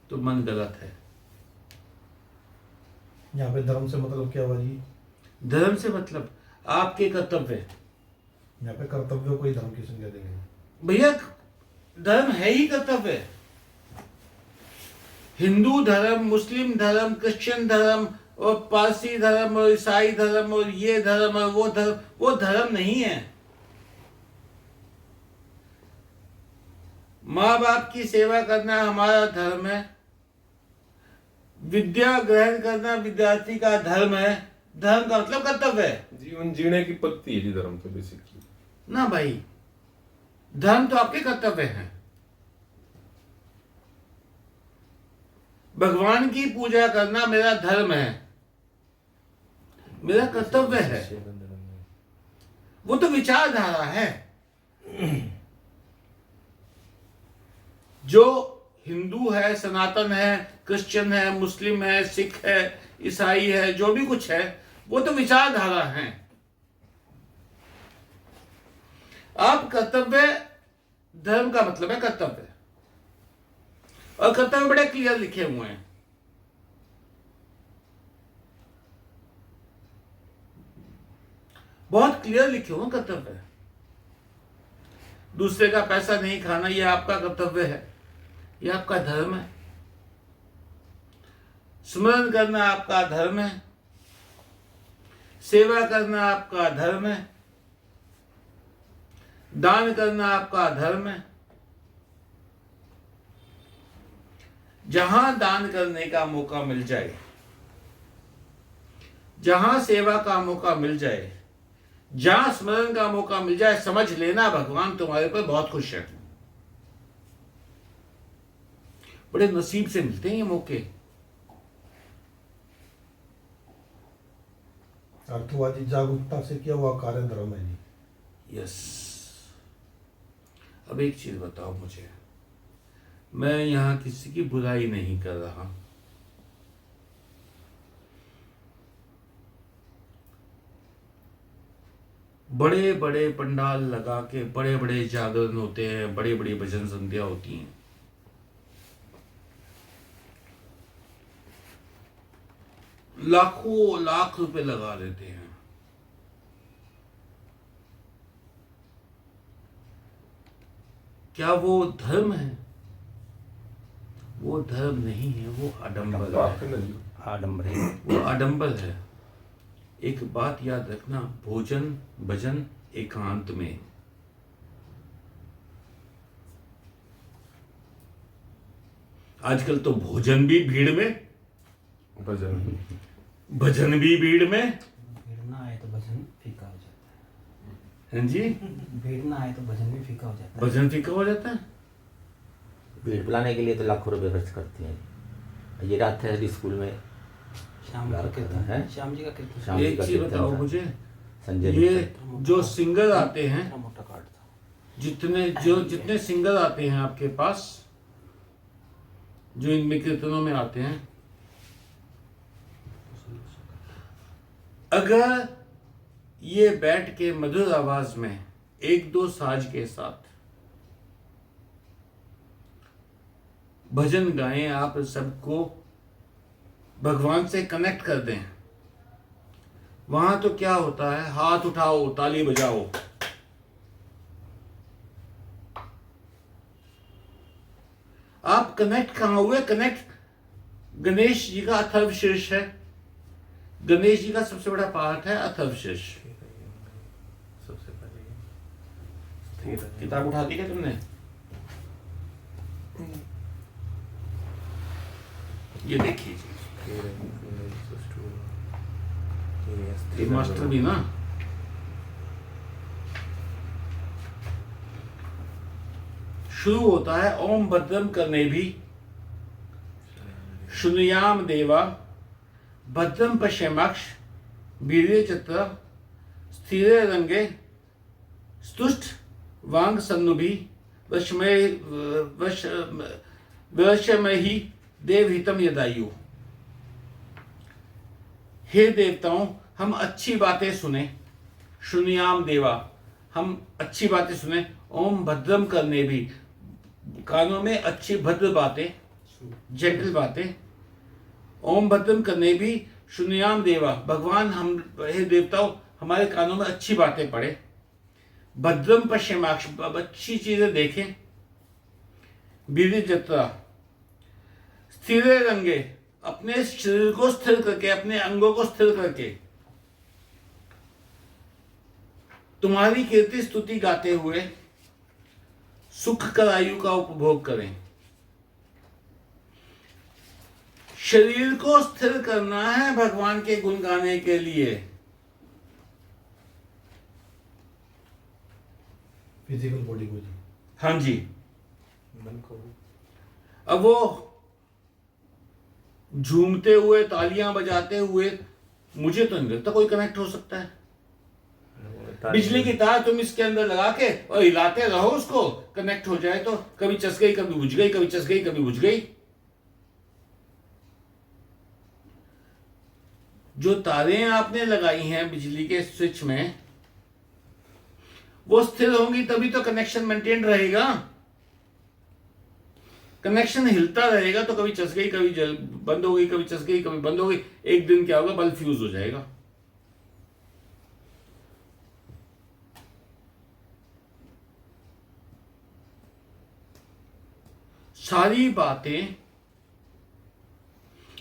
तो मन गलत है। यहाँ पे धर्म से मतलब क्या हुआ जी? धर्म से मतलब आपके कर्तव्य। यहाँ पे कर्तव्यों को ही धर्म की संज्ञा देंगे। भैया धर्म है ही कर्तव्य। हिंदू धर्म, मुस्लिम धर्म, क्रिश्चियन धर्म और पारसी धर्म और ईसाई धर्म और ये धर्म और वो धर्म नहीं है। माँ बाप की सेवा करना हमारा धर्म है। विद्या ग्रहण करना विद्यार्थी का धर्म है। धर्म का मतलब कर्तव्य है। जीवन जीने की पद्धति है जी धर्म तो बेसिकली ना भाई, धर्म तो आपके कर्तव्य हैं। भगवान की पूजा करना मेरा धर्म है, मेरा कर्तव्य है। वो तो विचारधारा है। जो हिंदू है, सनातन है, क्रिश्चियन है, मुस्लिम है, सिख है, ईसाई है, जो भी कुछ है वो तो विचारधारा है। आप कर्तव्य, धर्म का मतलब है कर्तव्य, और कर्तव्य बड़े क्लियर लिखे हुए हैं। बहुत क्लियर लिखे हुए कर्तव्य। दूसरे का पैसा नहीं खाना यह आपका कर्तव्य है, यह आपका धर्म है। स्मरण करना आपका धर्म है, सेवा करना आपका धर्म है, दान करना आपका धर्म है। जहां दान करने का मौका मिल जाए, जहां सेवा का मौका मिल जाए, जहां स्मरण का मौका मिल जाए, समझ लेना भगवान तुम्हारे पर बहुत खुश है। बड़े नसीब से मिलते हैं ये मौके। अर्थवादी जागरूकता से किया हुआ कार्य धर्म है जी। यस। अब एक चीज बताओ मुझे, मैं यहां किसी की बुराई नहीं कर रहा, बड़े बड़े पंडाल लगा के बड़े बड़े जागरण होते हैं, बड़ी बड़ी भजन संध्या होती हैं, लाखों लाख रुपए लगा देते हैं। क्या वो धर्म है? वो धर्म नहीं है, वो आडंबर है। आडम्बर है। वो आडंबर है। एक बात याद रखना, भोजन भजन एकांत में। आजकल तो भोजन भी भीड़ में, भजन भजन भी भीड़ में। भीड़ ना आए तो भजन फीका हो जाता हैं जी, है। भीड़ ना आए तो भजन भी फीका हो जाता है। भजन फीका हो जाता है। भीड़ बुलाने के लिए तो लाखों रुपए खर्च करते हैं। ये रात है स्कूल में श्याम का कीर्तन है। श्याम जी का कीर्तन। श्याम जी एक का चीज कीर्तन बताओ था। मुझे, संजय ये जो सिंगर आते हैं, इतना मोटा कार्ड था। जितने सिंगर आते हैं आपके पास, जो इनमें कीर्तनों में आते हैं, अगर ये बैठ के मधुर आवाज में एक दो साज के साथ भजन गाएं, आप सबको भगवान से कनेक्ट कर दें, वहां तो क्या होता है, हाथ उठाओ ताली बजाओ। आप कनेक्ट कहां हुए? कनेक्ट गणेश जी का अथर्व शीर्ष है, गणेश जी का सबसे बड़ा पाठ है अथर्वशीर्ष। सबसे पहले स्थिर किताब उठा दी क्या तुमने? ये देखिए जी, ये मास्टर भी ना, शुरू होता है ओम भद्रम करने भी शृणुयाम देवा भद्रम पश्यमाक्ष वीर्य चत्र स्थिरे रंगे स्तुष्ट वांग सन्नुभि वशमय ही देवहितम यदायु। हे देवताओं, हम अच्छी बातें सुने। शृणुयाम देवा, हम अच्छी बातें सुने। ओम भद्रम करने भी, कानों में अच्छी भद्र बातें, जेंटल बातें। ओम भद्रम करने भी शृणुयाम देवा, भगवान हम, हे देवताओं, हमारे कानों में अच्छी बातें पड़े। भद्रम पश्यमाक्ष, अच्छी चीजें देखें। वीर्य जत्रा स्थिर रंगे, अपने शरीर को स्थिर करके, अपने अंगों को स्थिर करके तुम्हारी कीर्ति स्तुति गाते हुए सुख कर आयु का उपभोग करें। शरीर को स्थिर करना है भगवान के गुण गाने के लिए। फिजिकल बॉडी को जी। हाँ जी। मन को अब वो झूमते हुए, तालियां बजाते हुए, मुझे तो नहीं लगता कोई कनेक्ट हो सकता है। बिजली की तार तुम इसके अंदर लगा के और हिलाते रहो, उसको कनेक्ट हो जाए तो कभी चस गई, कभी बुझ गई, कभी चस गई, कभी बुझ गई। जो तारें आपने लगाई हैं बिजली के स्विच में, वो स्थिर होंगी तभी तो कनेक्शन मेंटेन रहेगा। कनेक्शन हिलता रहेगा तो कभी चस गई, कभी बंद हो गई, कभी चस गई, कभी बंद हो गई। एक दिन क्या होगा, बल्ब फ्यूज हो जाएगा। सारी बातें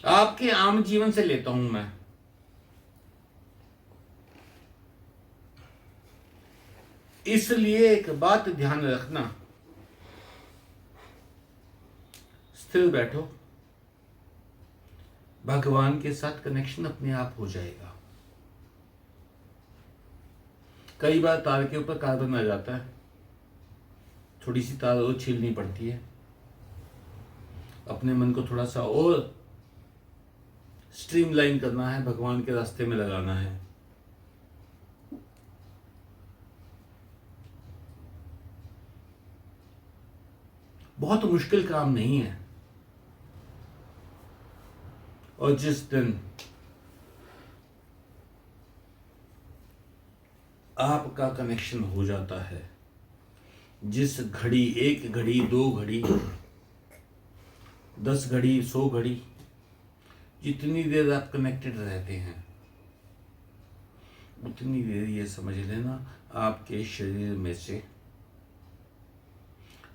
आपके आम जीवन से लेता हूं मैं। इसलिए एक बात ध्यान रखना, स्थिर बैठो, भगवान के साथ कनेक्शन अपने आप हो जाएगा। कई बार तार के ऊपर कार्बन आ जाता है, थोड़ी सी तार और छीलनी पड़ती है। अपने मन को थोड़ा सा और स्ट्रीमलाइन करना है, भगवान के रास्ते में लगाना है। बहुत मुश्किल काम नहीं है। और जिस दिन आपका कनेक्शन हो जाता है, जिस घड़ी, 1 घड़ी, 2 घड़ी, 10 घड़ी, 100 घड़ी, जितनी देर आप कनेक्टेड रहते हैं, उतनी देर ये समझ लेना आपके शरीर में से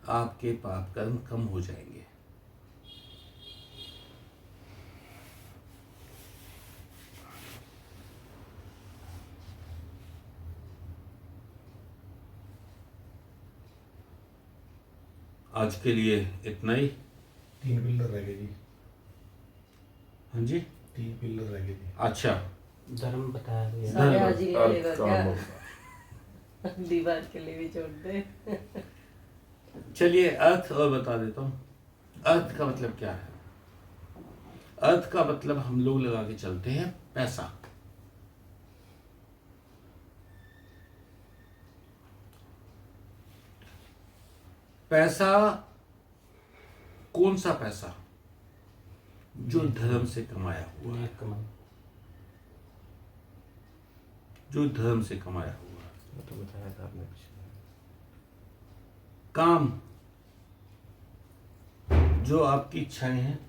आपके पाप कर्म कम हो जाएंगे। आज के लिए इतना ही। 3 पिलर रह गए जी। हाँ जी, 3 पिलर रह गए जी। अच्छा, धर्म बताया गया। सारे आज ही ले लेगा अर्थ काम क्या? दीवार के लिए भी छोड़ दे। चलिए अर्थ और बता देता हूं। अर्थ का मतलब क्या है? अर्थ का मतलब हम लोग लगा के चलते हैं पैसा। पैसा कौन सा पैसा? जो धर्म से कमाया हुआ है, नेक कमाई। जो धर्म से कमाया हुआ है। वो तो बताया था आपने पिछले। काम, जो आपकी इच्छाएं हैं,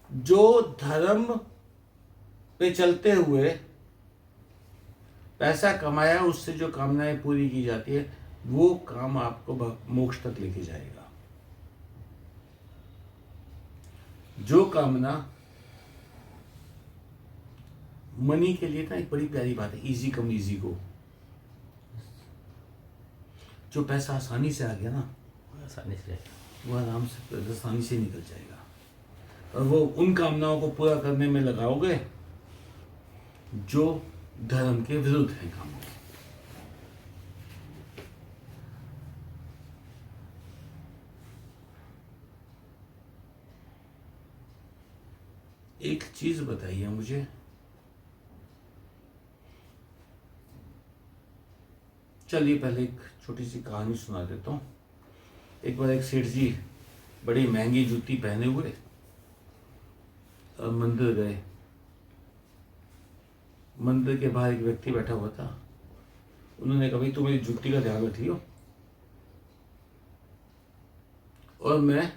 जो धर्म पे चलते हुए पैसा कमाया, उससे जो कामनाएं पूरी की जाती है, वो काम आपको मोक्ष तक लेके जाएगा। जो कामना मनी के लिए ना एक बड़ी प्यारी बात है, इजी कम इजी गो। जो पैसा आसानी से आ गया ना, आसानी से वो आराम से आसानी से निकल जाएगा, और वो उन कामनाओं को पूरा करने में लगाओगे जो धर्म के विरुद्ध है कामों। एक चीज बताइए मुझे, चलिए पहले एक छोटी सी कहानी सुना देता हूँ। एक बार एक सेठ जी बड़ी महंगी जूती पहने हुए मंदिर गए। मंदिर के बाहर एक व्यक्ति बैठा हुआ था। उन्होंने कहा, भाई तू मेरी जूती का ध्यान रखियो और मैं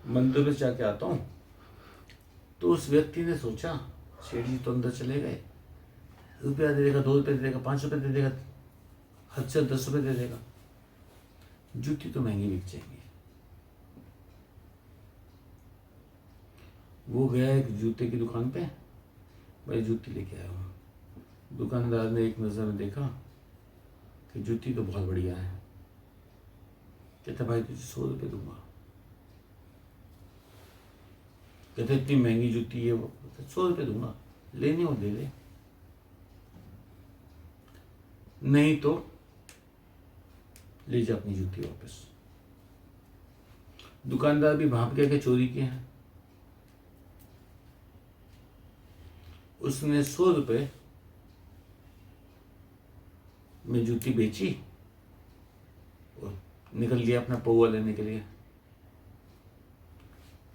मंदिर में जाके आता हूँ। तो उस व्यक्ति ने सोचा, सेठ जी तो अंदर चले गए, रुपया दे देगा, 2 रुपये दे देगा, 5 रुपये दे देगा, हद से 10 रुपये दे देगा, जूती तो महंगी बिक जाएंगी। वो गया एक जूते की दुकान पे, भाई जूती लेके आया हूँ। दुकानदार ने एक नज़र में देखा कि जूती तो बहुत बढ़िया है। कहता, भाई तुझे 100 रुपये दूंगा। कहते, इतनी महंगी जूती है वो। 100 रुपये दूंगा, लेनी हो ले ले, नहीं तो ले जा अपनी जूती वापस। दुकानदार भी भाप गया कि चोरी किए हैं। उसने 100 रुपये में जूती बेची और निकल गया अपना पौवा लेने के लिए।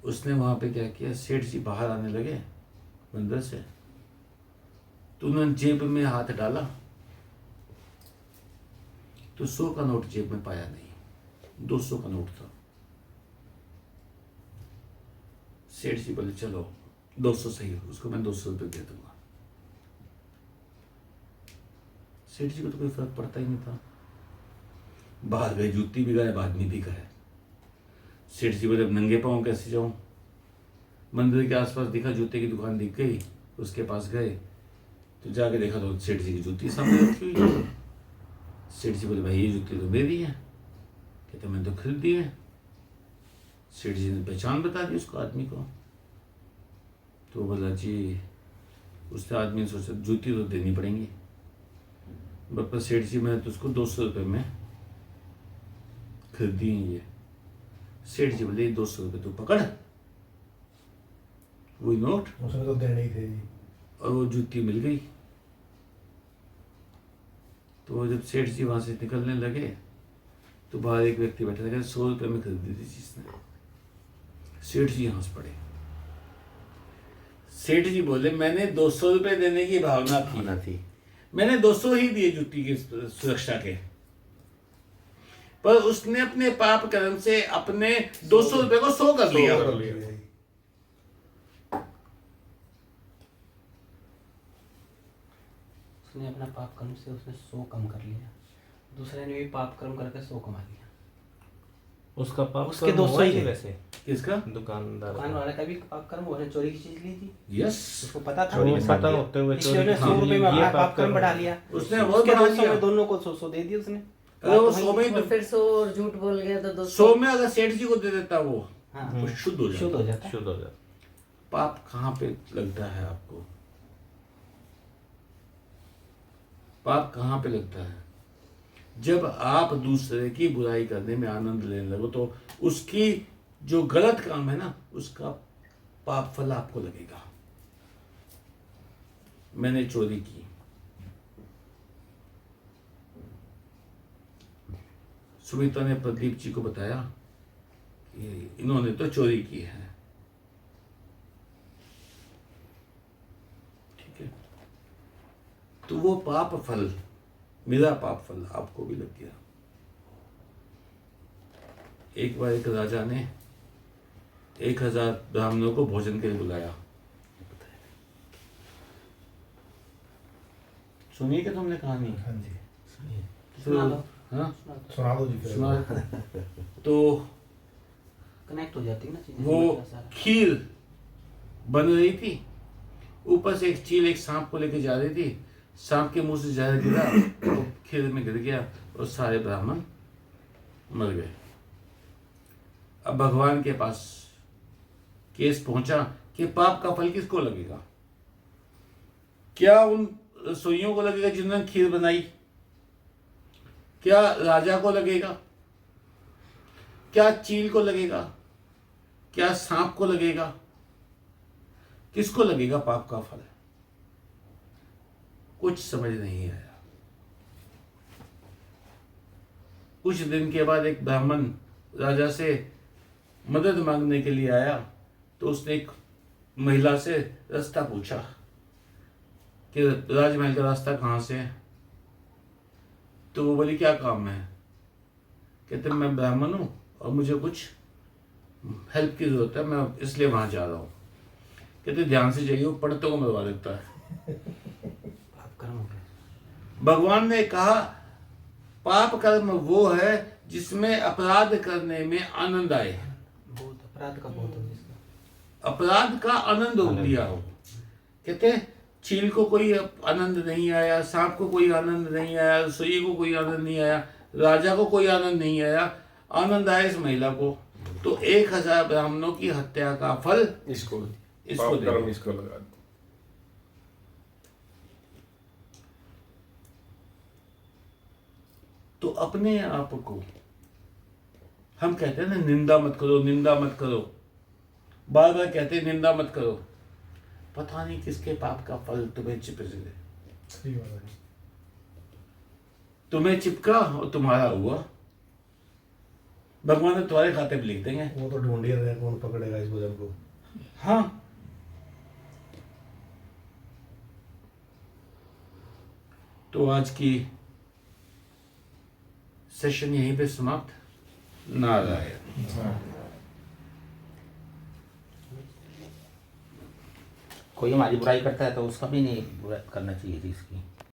उसने वहां पे क्या किया, सेठ जी बाहर आने लगे मंदिर से, तो उन्होंने जेब में हाथ डाला तो 100 का नोट जेब में पाया नहीं, 200 का नोट था। सेठ जी बोले, चलो 200 सही हो, उसको मैं 200 रुपये दे दूंगा। सेठ जी को तो कोई फर्क पड़ता ही नहीं था। बाहर गए, जूती भी गायब, आदमी भी गायब। सेठ जी बोले, अब नंगे पाँव कैसे जाऊं? मंदिर के आसपास दिखा, जूते की दुकान दिख गई, उसके पास गए तो जाके देखा तो सेठ जी की जूती सामने रखी हुई है। सेठ जी बोले, भाई ये जूती तो मेरी है। कहते, मैंने तो खरीदी है। सेठ जी ने पहचान बता दी उसको, आदमी को। तो बोला, जी, उसने आदमी ने सोचा जूती तो देनी पड़ेगी। पर सेठ जी, मैंने तो उसको 200 रुपये में खरीदी है ये। सेठ जी बोले, 200 रुपये तो पकड़, वही नोट, उसने तो देने ही थे जी। और वो जूती मिल गई। तो जब सेठ जी वहां से निकलने लगे तो बाहर एक व्यक्ति बैठा था, 100 रुपये में खरीदी थी जिसने। सेठ जी हंस पड़े। सेठ जी बोले, मैंने 200 रुपये देने की भावना थी, मैंने 200 ही दिए जूती की सुरक्षा के, पर उसने अपने पाप कर्म से अपने 200 रुपये को 100 कर लिया। उसने अपना पाप कर्म से उसने 100 कम कर लिया, दूसरे ने भी पाप कर्म करके 100 कमा लिया। उसका पाप उसके कर्म 200 हुआ ही कि थे। वैसे किसका? दुकानदार दुकान वाले का भी पाप कर्म, उसने चोरी की चीज ली थी, यस, उसको पता था, चोरी उसने पता लिया। होते हुए इसलिए चोरी उसने की 100 चीज रुपये ली, में ये अपना पाप कर्म बढ़ा लिया। उसने बहुत उसके बढ़ा 200 लिया। में दोनों को 100 दे दिए उसने। अरे वो बात 100 में और फिर 100 और झूठ बोल गया तो 200। 100 में अगर सेठ जी को दे देता वो हाँ, तो शुद्ध हो शुद्ध हो जाता। जाता है। शुद्ध हो जाता। पाप कहाँ पे लगता है आपको? पाप कहाँ पे लगता है? जब आप दूसरे की बुराई करने में आनंद लेने लगो तो उसकी जो गलत काम है ना, उसका पाप फल आपको लगेगा। मैंने चोरी की, सुमित्रा ने प्रदीप जी को बताया कि इन्होंने तो चोरी की है। ठीक है, तो वो पाप फल, मेरा पाप फल आपको भी लग गया। एक बार एक राजा ने 1000 ब्राह्मणों को भोजन के लिए बुलाया। सुनिए क्या तुमने कहानी? हाँ जी, सुना दो, हाँ सुना दो जी फिर। सुना। तो कनेक्ट हो जाती है ना चीजें। वो खीर बन रही थी ऊपर से एक चील एक सांप को लेके जा रही थी, सांप के मुंह से जहर गिरा, वो खीर में गिर गया और सारे ब्राह्मण मर गए। अब भगवान के पास केस पहुंचा कि पाप का फल किसको लगेगा? क्या उन रसोइयों को लगेगा जिन्होंने खीर बनाई? क्या राजा को लगेगा? क्या चील को लगेगा? क्या सांप को लगेगा? किसको लगेगा पाप का फल? कुछ समझ नहीं आया। कुछ दिन के बाद एक ब्राह्मण राजा से मदद मांगने के लिए आया, तो उसने एक महिला से रास्ता पूछा कि राजमहल का रास्ता कहाँ से है? तो वो बोली क्या काम है? कहते मैं ब्राह्मण हूँ और मुझे कुछ हेल्प की जरूरत है, मैं इसलिए वहां जा रहा हूँ। कहते ध्यान से जाइए, वो पढ़ते को मरवा देता है। पाप कर्म हो गए। भगवान ने कहा पाप कर्म वो है जिसमें अपराध करने में आनंद आए, बहुत अपराध का बहुत हो जिसका। अपराध का आनंद लिया हो। कहते चील को कोई आनंद नहीं आया, सांप को कोई आनंद नहीं आया, रसोई को कोई आनंद नहीं आया, राजा को कोई आनंद नहीं आया, आनंद आया इस महिला को। तो 1000 ब्राह्मणों की हत्या का फल इसको इसको पाप कर्म दे। इसको लगा दो। तो अपने आप को हम कहते हैं ना निंदा मत करो, निंदा मत करो, बार बार कहते हैं निंदा मत करो। पता नहीं किसके पाप का फल तुम्हें चिपके। सही बात है। तुम्हें चिपका और तुम्हारा हुआ, भगवान ने तुम्हारे खाते में लिख देंगे। वो तो ढूंढ ही रहे हैं कौन पकड़ेगा इस भजन को। हाँ, तो आज की सेशन यहीं पे समाप्त। नारायण। कोई हमारी बुराई करता है तो उसका भी नहीं बुराई करना चाहिए थी इसकी।